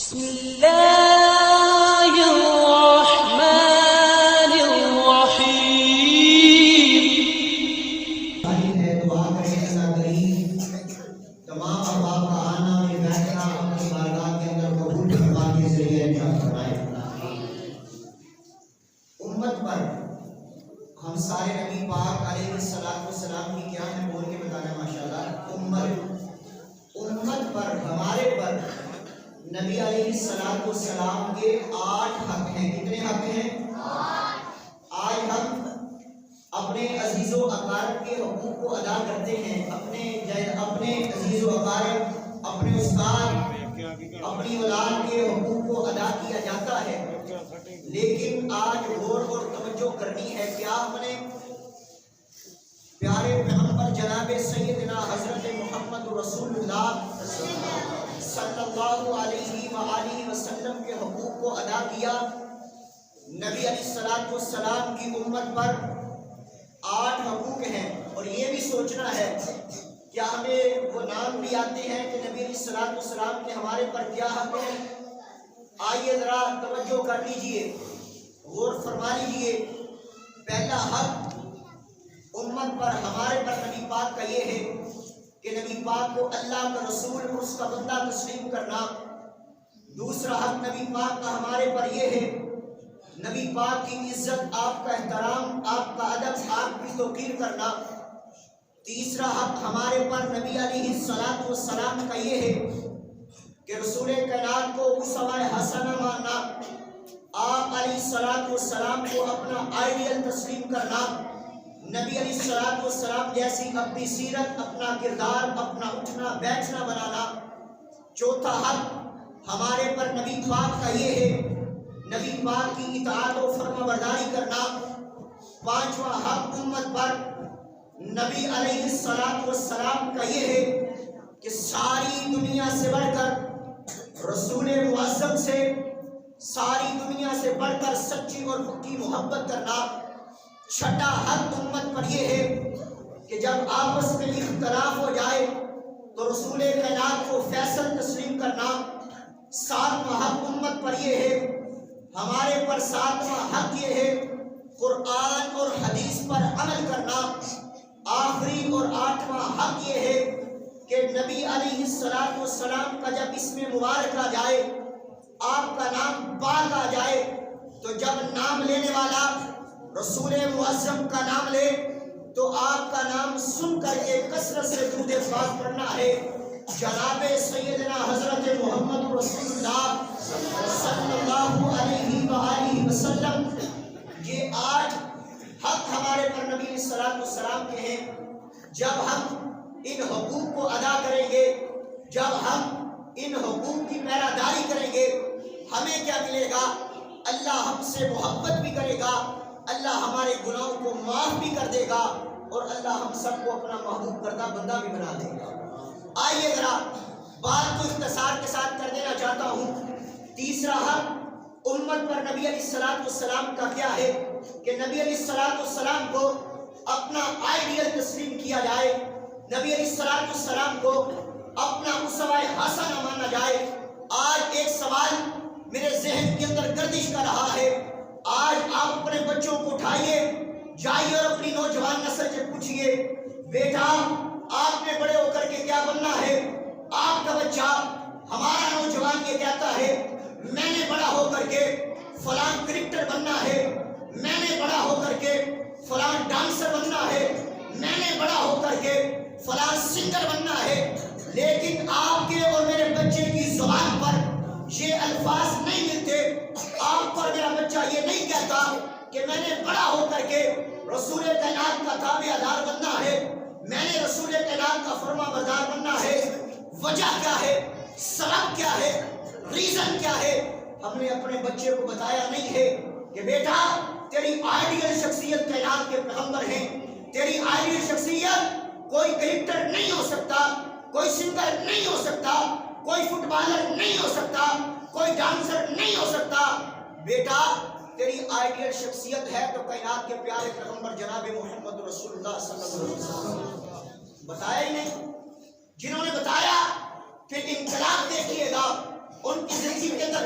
بسم اللہ الرحمن الرحیم۔ ہے دعا کریں اللہ کریم تمام احباب کا آنا اور بیٹھنا اپنی بارگاہ کے اندر قبول فرما کے ذریعے انجام فرمائے۔ امت پر ہم سارے نبی پاک علیہ السلام کی کیا ہے بول کے بتانا ماشاءاللہ۔ امت پر ہمارے پر نبی علیہ السلام کے 8 حق ہیں۔ کتنے حق ہیں؟ 8 حق اپنے عزیز و اقارب کے حقوق کو ادا کرتے ہیں۔ اپنے عزیز و اقارب، اپنے استاد، اپنی اولاد کے حقوق کو ادا کیا جاتا ہے، لیکن آج غور اور توجہ کرنی ہے۔ کیا ہم نے پیارے پیغمبر جناب سیدنا حضرت محمد رسول اللہ صلی اللہ علیہ وآلہ وسلم کے حقوق کو ادا کیا؟ نبی علیہ السلام کی امت پر 8 حقوق ہیں، اور یہ بھی سوچنا ہے کیا ہمیں وہ نام بھی آتے ہیں کہ نبی علیہ السلام کے ہمارے پر کیا حق ہیں؟ آئیے ذرا توجہ کر لیجئے، غور فرما لیجئے۔ پہلا حق امت پر ہمارے پر نبی پاک کا یہ ہے کہ نبی پاک کو اللہ کا رسول اور اس کا بندہ تسلیم کرنا۔ دوسرا حق نبی پاک کا ہمارے پر یہ ہے نبی پاک کی عزت، آپ کا احترام، آپ کا ادب، آپ کی توقیر کرنا۔ تیسرا حق ہمارے پر نبی علیہ السلام کا یہ ہے کہ رسول کائنات کو اسوہ حسنہ ماننا، آپ علیہ السلام کو اپنا آئیڈیل تسلیم کرنا، نبی علیہ السلام جیسی اپنی سیرت، اپنا کردار، اپنا اٹھنا بیٹھنا بنانا۔ چوتھا حق ہمارے پر نبی پاک کا یہ ہے نبی پاک کی اطاعت و فرما برداری کرنا۔ پانچواں حق امت پر نبی علیہ السلام کا یہ ہے کہ ساری دنیا سے بڑھ کر رسول معظم سے، ساری دنیا سے بڑھ کر سچی اور پکی محبت کرنا۔ چھٹا حق امت پر یہ ہے کہ جب آپس میں اختلاف ہو جائے تو رسول کائنات کو فیصل تسلیم کرنا۔ ساتواں حق امت پر یہ ہے، ہمارے پر ساتواں حق یہ ہے قرآن اور حدیث پر عمل کرنا۔ آخری اور 8واں حق یہ ہے کہ نبی علیہ السلام کا جب اسم مبارک آ جائے، آپ کا نام پاک آ جائے، تو جب نام لینے والا رسول معظم کا نام لے تو آپ کا نام سن کر کے کثرت سے درود پاک پڑھنا ہے۔ جناب سیدنا حضرت محمد رسول اللہ صلی اللہ علیہ وآلہ وسلم، یہ 8 حق ہمارے پر نبی علیہ السلام کے ہیں۔ جب ہم ان حقوق کو ادا کریں گے، جب ہم ان حقوق کی پیراداری کریں گے، ہمیں کیا ملے گا؟ اللہ ہم سے محبت بھی کرے گا، اللہ ہمارے گناہوں کو معاف بھی کر دے گا، اور اللہ ہم سب کو اپنا محبوب کردہ بندہ بھی بنا دے گا۔ آئیے ذرا بات کو اختصار کے ساتھ کر دینا چاہتا ہوں۔ تیسرا حق امت پر نبی علیہ السلام کا کیا ہے کہ نبی علیہ السلام کو اپنا آئیڈیل تسلیم کیا جائے، نبی علیہ السلام کو اپنا اسوہ حسنہ مانا جائے۔ آج ایک سوال میرے ذہن کے اندر گردش کر رہا ہے، آج آپ اپنے بچوں کو اٹھائیے، جائیے اور اپنی نوجوان نسل سے پوچھئے، بیٹا آپ نے بڑے ہو کر کے کیا بننا ہے؟ آپ کا بچہ، ہمارا نوجوان یہ کہتا ہے میں نے بڑا ہو کر کے فلاں کرکٹر بننا ہے، میں نے بڑا ہو کر کے فلاں ڈانسر بننا ہے، میں نے بڑا ہو کر کے فلاں سنگر بننا ہے، لیکن آپ کے اور میرے بچے کی زبان پر یہ الفاظ نہیں ملتے۔ آپ پر میرا بچہ یہ نہیں کہتا کہ میں نے بڑا ہو کر کے رسول کائنات کا تابع دار بننا ہے، میں نے رسول کائنات کا فرما بردار بننا ہے۔ وجہ کیا ہے؟ سبب کیا ہے؟ ریزن کیا ہے؟ ہم نے اپنے بچے کو بتایا نہیں ہے کہ بیٹا تیری آئیڈیل شخصیت کائنات کے پیغمبر ہیں، تیری آئیڈیل شخصیت کوئی کرکٹر نہیں ہو سکتا، کوئی سنگر نہیں ہو سکتا، کوئی فٹ بالر نہیں ہو سکتا، کوئی ڈانسر نہیں ہو سکتا۔ بیٹا تیری آئیڈیل شخصیت ہے تو کائنات کے پیارے پیغمبر جناب محمد رسول اللہ صلی اللہ علیہ وسلم۔ بتایا ہی نہیں۔ جنہوں نے بتایا کہ انقلاب دیکھیے گا، ان کی زندگی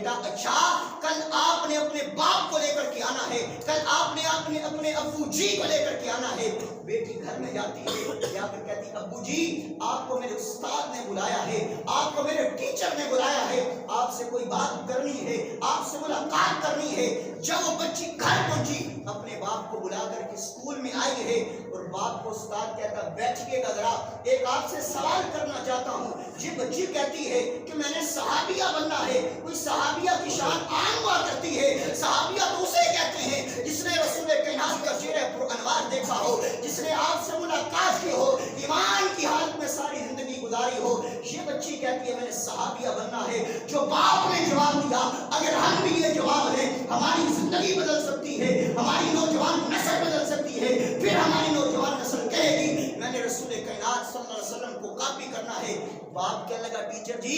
بیٹا اچھا کل آپ نے اپنے باپ کو لے کر کے آنا ہے, کل آپ نے اپنے ابو جی کو لے کر کے آنا ہے. بیٹی گھر میں جاتی ہے, جا کر کہتی ابو جی آپ کو میرے استاد نے بلایا ہے, آپ کو میرے ٹیچر نے بلایا ہے, آپ سے کوئی بات کرنی ہے, آپ سے ملاقات کرنی ہے. جب وہ بچی گھر پہنچی اپنے باپ کو بلا کر کے اسکول میں آئی ہے اور باپ کو استاد کہتا بیٹھیے گا ذرا, ایک آپ سے سوال کرنا چاہتا ہوں. یہ بچی کہتی ہے کہ میں نے صحابیہ بننا ہے. کوئی صحابیہ کی شان عام ہوا کرتی ہے. صحابیہ تو اسے کہتے ہیں جس نے رسول کائنات کا چہرہ پر انوار دیکھا ہو, جس نے آپ سے ملاقات کی ہو, ایمان کی حالت میں ساری زندگی گزاری ہو. یہ بچی کہتی ہے میں نے صحابیہ بننا ہے. جو باپ نے جواب دیا اگر ہم بھی یہ جواب دیں ہماری زندگی بدل سکتی ہے, ہماری نوجوان نسل بدل سکتی ہے. پھر ہماری نوجوان نسل کہے گی میں نے رسول کائنات صلی اللہ علیہ وسلم کو کاپی کرنا ہے. باپ کہنے لگا ٹیچر جی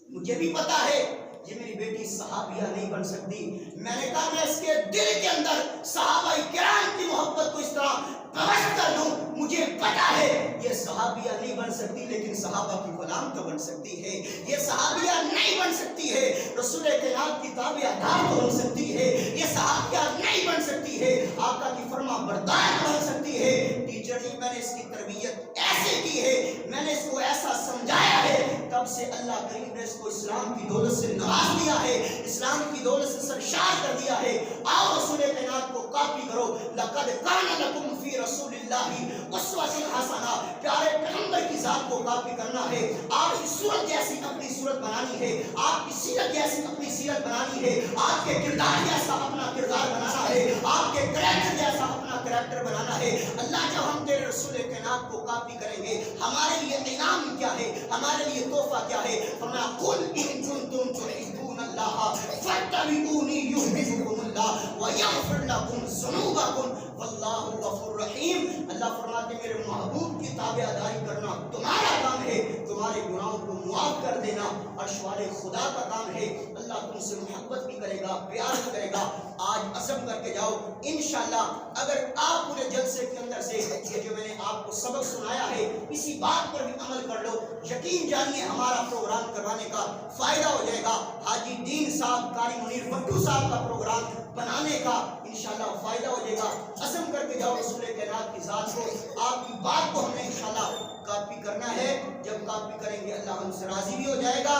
مجھے بھی پتا ہے یہ میری بیٹی صحابیہ نہیں بن سکتی. میں نے کہا میں اس کے دل کے اندر صحابہ کرام کی محبت کو اس طرح پرست کر دوں. مجھے پتا ہے یہ صحابیہ نہیں بن سکتی لیکن صحابہ کی غلام تو بن سکتی ہے. یہ صحابیہ نہیں بن سکتی ہے, رسول کائنات کی تابع دار تو بن سکتی ہے. یہ صحابیہ نہیں بن سکتی ہے, آقا کی فرما بردار بن سکتی ہے. ٹیچر جی میں نے اس کی تربیت ایسے کی ہے, میں نے اس کو ایسا سمجھایا ہے, تب سے اللہ کریم نے اس کو اسلام کی دولت سے نواز دیا ہے, اسلام کی دولت سے سرشار کر دیا ہے. آؤ رسول کائنات کو کاپی کرو. لقد کان لکم فی رسول اللہ اسوۃ حسنہ. پیارے پیغمبر کی ذات کو کاپی کرنا ہے, آپ کی صورت جیسی اپنی صورت بنانی ہے, آپ کی سیرت جیسی اپنی سیرت بنانی ہے, آپ کے کردار جیسا اپنا کردار بنانا ہے, آپ کے کریکٹر جیسا اپنا کریکٹر بنانا ہے. اللہ جب ہم تیرے رسول کائنات کو کاپی کریں گے ہمارے لیے انعام کیا ہے, ہمارے لیے تحفہ کیا ہے. فرمایا قل ان کنتم تحبون اللہ فاتبعونی یحببکم اللہ ویغفر لکم ذنوبکم واللہ غفور رحیم. اللہ فرماتے ہیں میرے محبوب کی تابع داری کرنا تمہارا کام ہے, تمہارے گناہوں کو معاف کر دینا عرش والے خدا کا کام ہے. اللہ تم سے محبت بھی کرے گا, پیار بھی کرے گا. آج عزم کر کے جاؤ انشاءاللہ. اگر آپ پورے جلسے کے اندر سے یہ جو میں نے آپ کو سبق سنایا ہے اسی بات پر بھی عمل کر لو, یقین جانیے ہمارا پروگرام کروانے کا فائدہ ہو جائے گا. حاجی دین صاحب قاری منیر بٹو صاحب کا پروگرام بنانے کا انشاءاللہ فائدہ ہو جائے گا. عزم کر کے جاؤ رسول کائنات کی ذات کو, آپ کی بات کو ہم نے انشاءاللہ کاپی کرنا ہے. جب کاپی کریں گے اللہ ہم سے راضی بھی ہو جائے گا,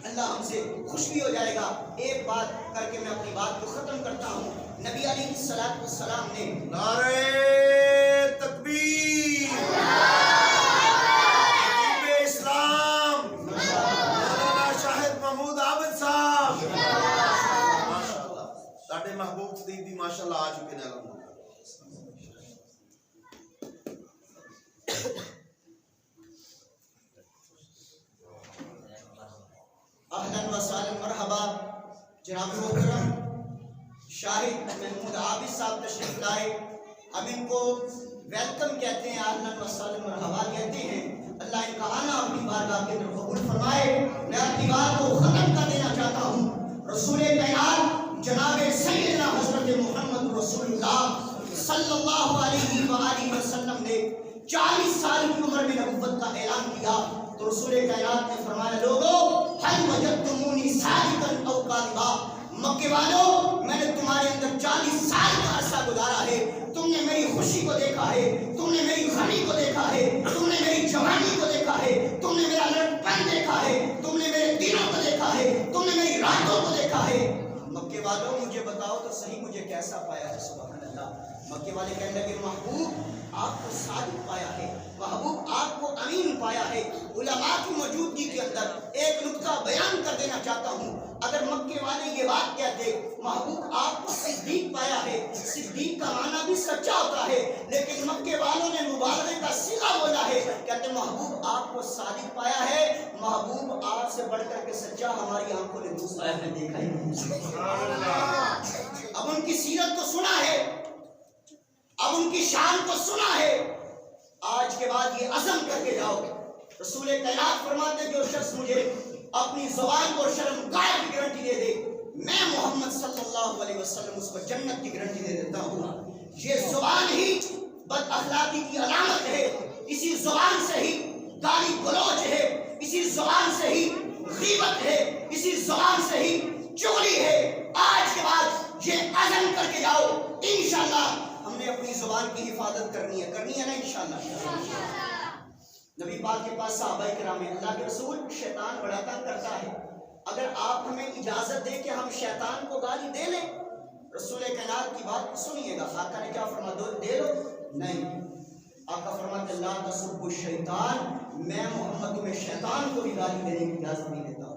اللہ ہم سے خوش بھی ہو جائے گا. ایک بات کر کے میں اپنی بات کو ختم کرتا ہوں. نبی علیہ الصلوۃ والسلام نے نعرہ تکبیر, تکبیر اسلام, مولانا شاہد محمود عابد صاحب ماشاءاللہ, ساڈے محبوب صدیق بھی ماشاءاللہ آ چکے ہیں. اہلاً و سہلاً مرحبا. جناب محترم شاہد محمود عابد صاحب تشریف لائے, ہم ان کو ویلکم کہتے ہیں, اہلاً و سہلاً مرحبا کہتے ہیں. اللہ ان کا آنا اپنی بارگاہ کے اندر قبول فرمائے. میں اپنی بات کو ختم کر دینا چاہتا ہوں. رسول کائنات جناب سیدنا حضرت محمد رسول اللہ صلی اللہ علیہ وآلہ وسلم نے 40 سال کی عمر میں نبوت کا اعلان کیا تو رسول کائنات نے فرمایا لوگو هل وجدتمونی صادقا او کاذبا. مکے والو میں نے تمہارے اندر 40 سال کا عرصہ گزارا ہے, تم نے میری خوشی کو دیکھا ہے, تم نے میری غمی کو دیکھا ہے, تم نے میری جوانی کو دیکھا ہے, تم نے میرا لڑکپن دیکھا ہے, تم نے میرے دنوں کو دیکھا ہے, تم نے میری راتوں کو دیکھا ہے. مکے والوں مجھے بتاؤ تو صحیح مجھے کیسا پایا ہے. سبحان اللہ. مکے والے کہنے لگے محبوب آپ کو صادق پایا ہے, محبوب آپ کو امین پایا ہے. علماء کی موجودگی کے اندر ایک نقطہ بیان کر دینا چاہتا ہوں. اگر مکے والے یہ بات کہتے محبوب آپ کو صدیق پایا ہے, صدیق کا معنی بھی سچا ہوتا ہے, لیکن مکے والوں نے مبالغے کا صیغہ بولا ہے, کہتے محبوب آپ کو صادق پایا ہے, محبوب آپ سے بڑھ کر کے سچا ہماری آنکھوں نے دوسرا دیکھا ہی نہیں. اب ان کی سیرت کو سنا ہے, اب ان کی شان کو سنا ہے, آج کے بعد یہ عزم کر کے جاؤ. رسول کائنات فرماتے جو شخص مجھے اپنی زبان کو شرم گاہ کی گارنٹی دے دے, میں محمد صلی اللہ علیہ وسلم اس کو جنت کی گارنٹی دے دیتا ہوں. یہ زبان ہی بد اخلاقی کی علامت ہے, اسی زبان سے ہی گالی گلوچ ہے, اسی زبان سے ہی غیبت ہے، اسی زبان سے ہی چغلی ہے۔ آج کے بعد یہ عزم کر کے جاؤ، انشاءاللہ ہم نے اپنی زبان کی حفاظت کرنی ہے نا انشاءاللہ۔ نبی پاک کے پاس صحابہ کرام ہیں، اللہ کے رسول شیطان بڑا تنگ کرتا ہے، اگر آپ ہمیں اجازت دیں کہ ہم شیطان کو گالی دے لیں، رسول کائنات کی بات سنیے گا، آقا نے کیا فرما دے لو؟ نہیں، آقا فرماتے لا تسبوا الشیطان، میں محمد تمہیں شیطان کو بھی گالی دینے کی اجازت نہیں دیتا۔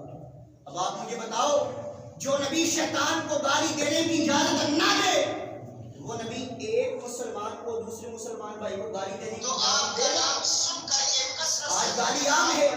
اب آپ مجھے بتاؤ، جو نبی شیطان کو گالی دینے کی اجازت نہ دے، وہ نبی ایک مسلمان کو دوسرے مسلمان بھائی کو گالی دینے کی اجازت دے گا؟ آج گالی عام ہے،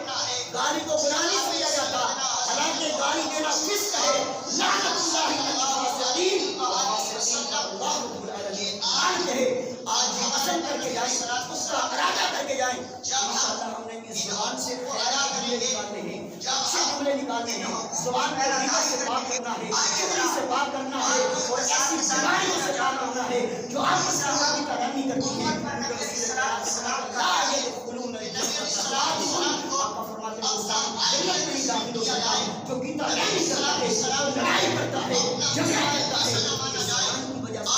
گالی کو گناہ نہیں سمجھا جاتا، حالانکہ گالی دینا فسق ہے۔ لعنت اللہ علی الفاسقین والفاسقین اللہ رب العالمین۔ آج یہ عزم کر کے جائیں، اس کا ارادہ کر کے جائیں، انشاءاللہ ہم نے اس زبان سے خیرات جملے نکالنے ہیں، اچھے جملے نکالنے ہیں، زبان کو غیبت سے پاک کرنا ہے، چغلی سے پاک کرنا ہے، اور ایسی بیماریوں سے پاک کرنا ہے جو آپس میں کی ترقی کرتی ہیں۔ لا يدخلون الجنة آقا فرماتے ہیں جنت میں داخل ہو جاتا ہے جو گیتا نہیں کرتا ہے، لڑائی کرتا ہے، جھگڑا کرتا ہے، زبان کی وجہ سے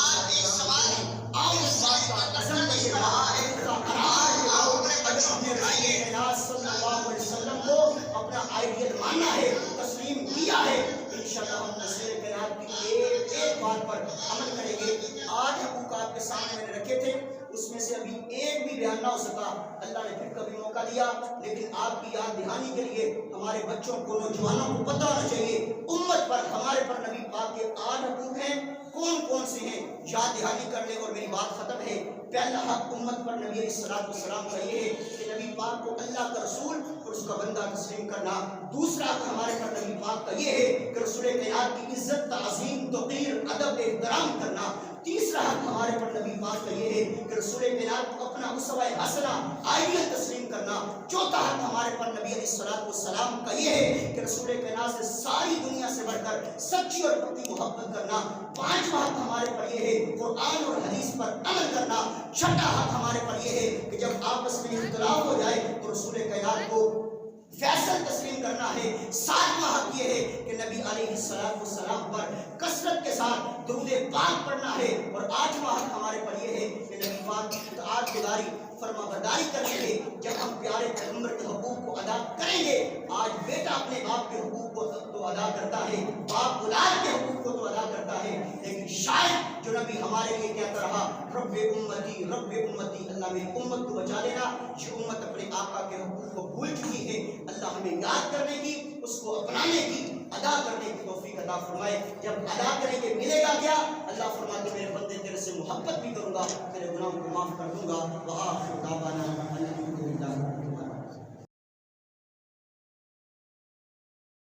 آؤ اس بات کا عزم کر کے رہا ہے، اس کا قرار کے آؤ، اگر اپنے رسول کائنات صلی اللہ علیہ وسلم کو اپنا آئیڈیل ماننا ہے، تسلیم کیا ہے، انشاءاللہ ہم رسول کائنات کی ایک بات پر عمل کریں گے۔ آج حقوق آپ کے سامنے میں نے رکھے تھے، اس میں سے ابھی ایک بھی بیان نہ ہو سکا، اللہ نے پھر کبھی موقع دیا، لیکن آپ کی یاد دہانی کے لیے ہمارے بچوں کو، نوجوانوں کو پتہ ہونا چاہیے امت پر، ہمارے پر نبی پاک کے 8 حقوق ہیں، کون کون سے ہیں، یاد دہانی کر لیں اور میری بات ختم ہے۔ پہلا حق امت پر نبی علیہ السلام کا یہ ہے کہ نبی پاک کو اللہ کا رسول اور اس کا بندہ تسلیم کرنا۔ دوسرا حق ہمارے پر نبی پاک کا یہ ہے کہ رسول کائنات کی عزت، تعظیم، توقیر، ادب، احترام کرنا۔ تیسرا حق ہمارے پر نبی پاک کا یہ ہے کہ رسول کائنات کو اپنا اسوہ حسنہ، آئیڈیل تسلیم کرنا۔ چوتھا حق ہمارے پر نبی علیہ السلام کا یہ ہے کہ رسول کائنات سے ساری دنیا سے بڑھ کر سچی اور پکی محبت کرنا۔ پانچواں حق ہمارے پر یہ ہے قرآن اور حدیث پر عمل کرنا۔ چھٹا حق ہمارے پر یہ ہے کہ جب آپس میں اختلاف ہو جائے تو رسول کائنات کو فیصل تسلیم کرنا ہے۔ ساتواں حق یہ ہے کہ نبی علیہ السلام پر کثرت کے ساتھ درود پاک پڑھنا ہے۔ اور آٹھواں حق ہمارے پر یہ ہے کہ نبی پاک کی اطاعت گزاری، فرما برداری کریں گے۔ جب ہم پیارے پیغمبر کے حقوق کو ادا کریں گے، آج بیٹا اپنے باپ کے حقوق کو تو ادا کرتا ہے، باپ اولاد کے حقوق کو تو ادا کرتا ہے، لیکن شاید جو نبی ہمارے لیے کہتا رہا رب امتی رب امتی، اللہ میری امت کو بچا لینا، یہ امت اپنے آقا کے حقوق کو بھول چکی ہے۔ اللہ ہمیں یاد کرنے کی، اس کو اپنانے کی، ادا کرنے کی توفیق عطا فرمائے۔ جب ادا کریں گے ملے گا کیا؟ اللہ فرماتے میرے بندے تیرے سے محبت بھی کروں گا، تیرے گناہوں کو معاف کر دوں گا۔ وآخر دعوانا